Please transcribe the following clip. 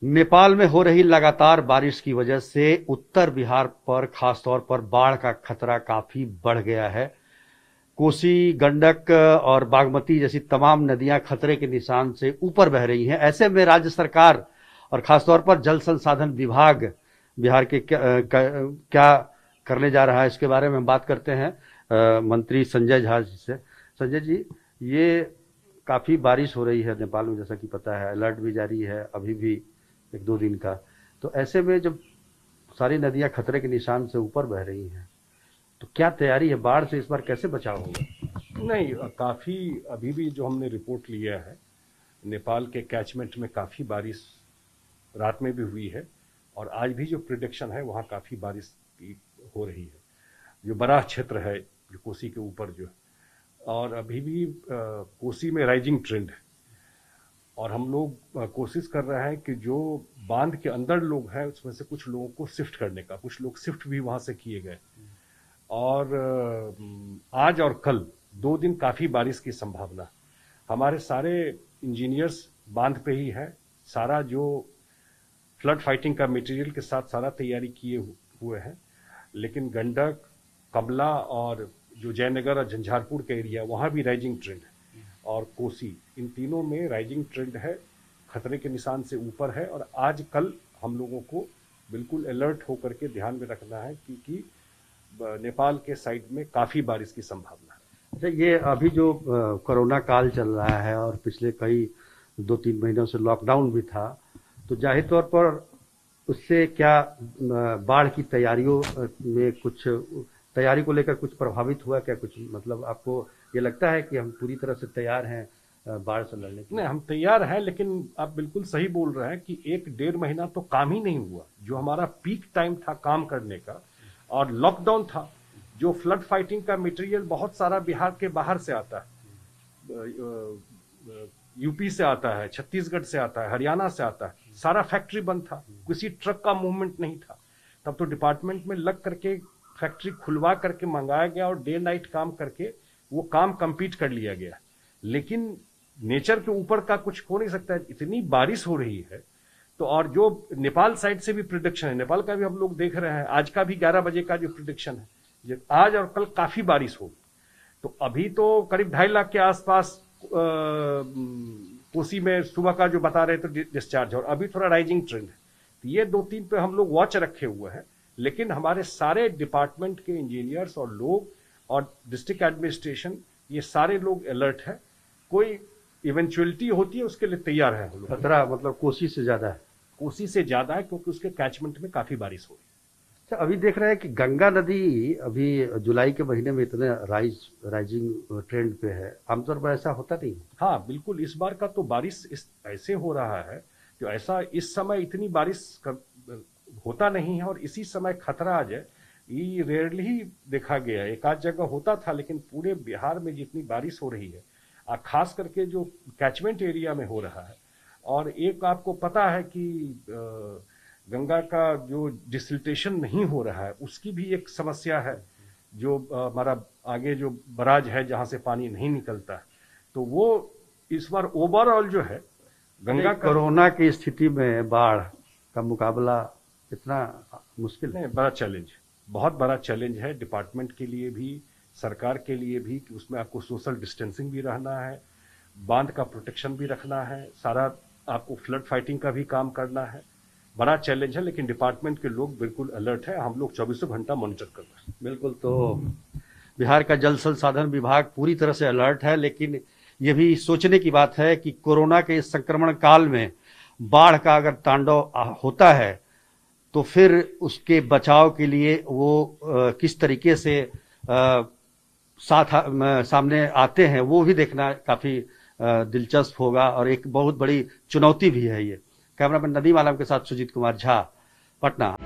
नेपाल में हो रही लगातार बारिश की वजह से उत्तर बिहार पर खासतौर पर बाढ़ का खतरा काफी बढ़ गया है। कोसी, गंडक और बागमती जैसी तमाम नदियां खतरे के निशान से ऊपर बह रही हैं। ऐसे में राज्य सरकार और खासतौर पर जल संसाधन विभाग बिहार के क्या करने जा रहा है, इसके बारे में हम बात करते हैं मंत्री संजय झा जी से। संजय जी, ये काफी बारिश हो रही है नेपाल में, जैसा कि पता है, अलर्ट भी जारी है अभी भी 1-2 दिन का। तो ऐसे में जब सारी नदियां खतरे के निशान से ऊपर बह रही हैं, तो क्या तैयारी है? बाढ़ से इस बार कैसे बचाव होगा? नहीं, काफ़ी अभी भी जो हमने रिपोर्ट लिया है, नेपाल के कैचमेंट में काफ़ी बारिश रात में भी हुई है और आज भी जो प्रिडिक्शन है वहाँ काफ़ी बारिश हो रही है। जो बड़ा क्षेत्र है जो कोसी के ऊपर जो, और अभी भी कोसी में राइजिंग ट्रेंड है और हम लोग कोशिश कर रहे हैं कि जो बांध के अंदर लोग हैं उसमें से कुछ लोगों को शिफ्ट करने का, कुछ लोग शिफ्ट भी वहाँ से किए गए। और आज और कल 2 दिन काफ़ी बारिश की संभावना। हमारे सारे इंजीनियर्स बांध पे ही है, सारा जो फ्लड फाइटिंग का मटेरियल के साथ सारा तैयारी किए हुए हैं। लेकिन गंडक, कमला और जो जयनगर और झंझारपुर के एरिया, वहाँ भी राइजिंग ट्रेंड है। और कोसी, इन तीनों में राइजिंग ट्रेंड है, खतरे के निशान से ऊपर है। और आज कल हम लोगों को बिल्कुल अलर्ट होकर के ध्यान में रखना है क्योंकि नेपाल के साइड में काफ़ी बारिश की संभावना है। अच्छा, ये अभी जो कोरोना काल चल रहा है और पिछले कई 2-3 महीनों से लॉकडाउन भी था, तो जाहिर तौर पर उससे क्या बाढ़ की तैयारियों में कुछ तैयारी को लेकर कुछ प्रभावित हुआ क्या? कुछ मतलब आपको ये लगता है कि हम पूरी तरह से तैयार हैं बाढ़ से लड़ने के लिए? नहीं, हम तैयार हैं, लेकिन आप बिल्कुल सही बोल रहे हैं कि 1-1.5 महीना तो काम ही नहीं हुआ। जो हमारा पीक टाइम था काम करने का और लॉकडाउन था, जो फ्लड फाइटिंग का मटेरियल बहुत सारा बिहार के बाहर से आता है, यूपी से आता है, छत्तीसगढ़ से आता है, हरियाणा से आता है, सारा फैक्ट्री बंद था, किसी ट्रक का मूवमेंट नहीं था। तब तो डिपार्टमेंट में लग करके फैक्ट्री खुलवा करके मंगाया गया और डे नाइट काम करके वो काम कंप्लीट कर लिया गया। लेकिन नेचर के ऊपर का कुछ हो नहीं सकता है, इतनी बारिश हो रही है। तो और जो नेपाल साइड से भी प्रिडिक्शन है, नेपाल का भी हम लोग देख रहे हैं, आज का भी 11 बजे का जो प्रिडिक्शन है, आज और कल काफी बारिश होगी। तो अभी तो करीब 2.5 लाख के आसपास कोसी में सुबह का जो बता रहे थे डिस्चार्ज, और अभी थोड़ा राइजिंग ट्रेंड है। तो ये 2-3 पे हम लोग वॉच रखे हुए हैं। लेकिन हमारे सारे डिपार्टमेंट के इंजीनियर्स और लोग और डिस्ट्रिक्ट एडमिनिस्ट्रेशन, ये सारे लोग अलर्ट है। कोई इवेंचुअलिटी होती है उसके लिए तैयार है। खतरा मतलब कोसी से ज्यादा है? कोसी से ज्यादा है क्योंकि उसके कैचमेंट में काफी बारिश हो रही है। अच्छा, अभी देख रहे हैं कि गंगा नदी अभी जुलाई के महीने में इतने राइजिंग ट्रेंड पे है। आमतौर पर ऐसा होता नहीं? हाँ बिल्कुल, इस बार का तो बारिश ऐसे हो रहा है जो ऐसा इस समय इतनी बारिश होता नहीं है। और इसी समय खतरा आ जाए, ये रेयरली ही देखा गया है। एक आध जगह होता था, लेकिन पूरे बिहार में जितनी बारिश हो रही है, खास करके जो कैचमेंट एरिया में हो रहा है। और एक आपको पता है कि गंगा का जो डिसिल्टेशन नहीं हो रहा है, उसकी भी एक समस्या है। जो हमारा आगे जो बराज है जहां से पानी नहीं निकलता है, तो वो इस बार ओवरऑल जो है गंगा का। कोरोना की स्थिति में बाढ़ का मुकाबला इतना मुश्किल नहीं, बड़ा चैलेंज, बहुत बड़ा चैलेंज है डिपार्टमेंट के लिए भी, सरकार के लिए भी, कि उसमें आपको सोशल डिस्टेंसिंग भी रहना है, बांध का प्रोटेक्शन भी रखना है, सारा आपको फ्लड फाइटिंग का भी काम करना है। बड़ा चैलेंज है, लेकिन डिपार्टमेंट के लोग बिल्कुल अलर्ट है। हम लोग 24 घंटा मॉनिटर कर रहे हैं। बिल्कुल। तो बिहार का जल संसाधन विभाग पूरी तरह से अलर्ट है, लेकिन यह भी सोचने की बात है कि कोरोना के इस संक्रमण काल में बाढ़ का अगर तांडव होता है तो फिर उसके बचाव के लिए वो किस तरीके से सामने आते हैं, वो भी देखना काफी दिलचस्प होगा और एक बहुत बड़ी चुनौती भी है ये। कैमरामैन नदीम आलम के साथ सुजीत कुमार झा, पटना।